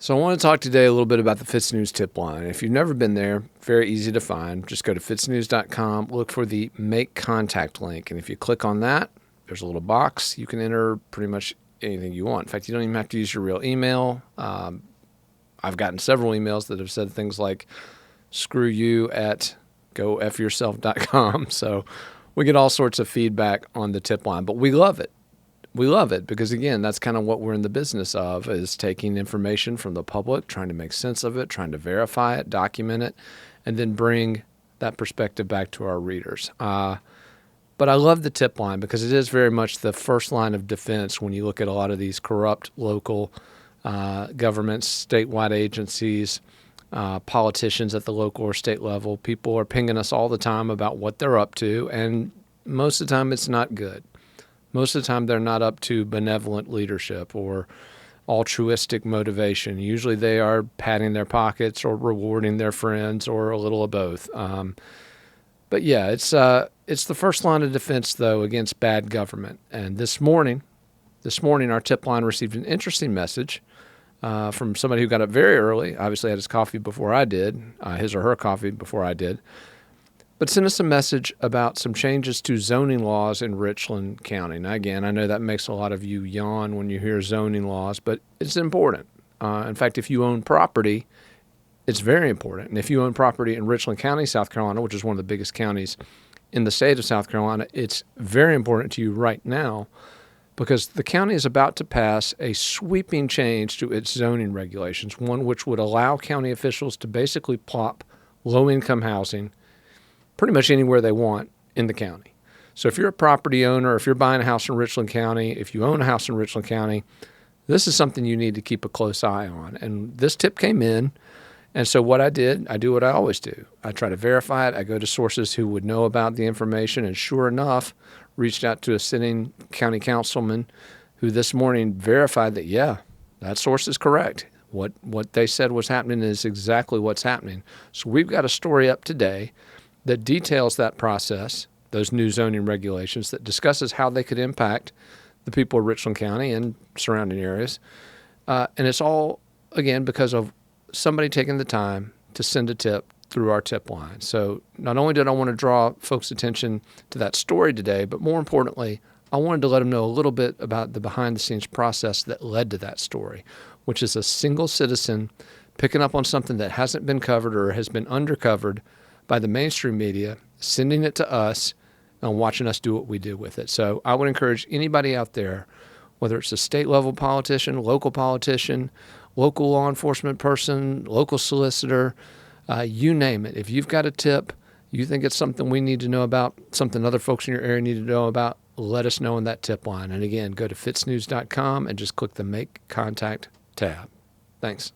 So I want to talk today a little bit about the FITSNews tip line. If you've never been there, very easy to find. Just go to FITSNews.com, look for the Make Contact link. And if you click on that, there's a little box. You can enter pretty much anything you want. In fact, you don't even have to use your real email. I've gotten several emails that have said things like, screw you at gofyourself.com. So we get all sorts of feedback on the tip line, but we love it. We love it because, again, that's kind of what we're in the business of, is taking information from the public, trying to make sense of it, trying to verify it, document it, and then bring that perspective back to our readers. But I love the tip line because it is very much the first line of defense when you look at a lot of these corrupt local governments, statewide agencies, politicians at the local or state level. People are pinging us all the time about what they're up to, and most of the time it's not good. Most of the time, they're not up to benevolent leadership or altruistic motivation. Usually they are patting their pockets or rewarding their friends or a little of both. But yeah, it's the first line of defense, though, against bad government. And this morning, our tip line received an interesting message from somebody who got up very early, obviously had his coffee before I did, his or her coffee before I did, but sent us a message about some changes to zoning laws in Richland County. Now, again, I know that makes a lot of you yawn when you hear zoning laws, but it's important. In fact, if you own property, it's very important. And if you own property in Richland County, South Carolina, which is one of the biggest counties in the state of South Carolina, it's very important to you right now because the county is about to pass a sweeping change to its zoning regulations, one which would allow county officials to basically plop low-income housing pretty much anywhere they want in the county. So if you're a property owner, if you're buying a house in Richland County, if you own a house in Richland County, this is something you need to keep a close eye on. And this tip came in, and so what I did, I do what I always do. I try to verify it. I go to sources who would know about the information, and sure enough, reached out to a sitting county councilman who this morning verified that, yeah, that source is correct. What they said was happening is exactly what's happening. So we've got a story up today that details that process, those new zoning regulations, that discusses how they could impact the people of Richland County and surrounding areas. And it's all, again, because of somebody taking the time to send a tip through our tip line. So not only did I want to draw folks' attention to that story today, but more importantly, I wanted to let them know a little bit about the behind-the-scenes process that led to that story, which is a single citizen picking up on something that hasn't been covered or has been undercovered by the mainstream media, sending it to us and watching us do what we do with it. So I would encourage anybody out there, whether it's a state-level politician, local law enforcement person, local solicitor, you name it. If you've got a tip, you think it's something we need to know about, something other folks in your area need to know about, let us know in that tip line. And again, go to FITSNews.com and just click the Make Contact tab. Thanks.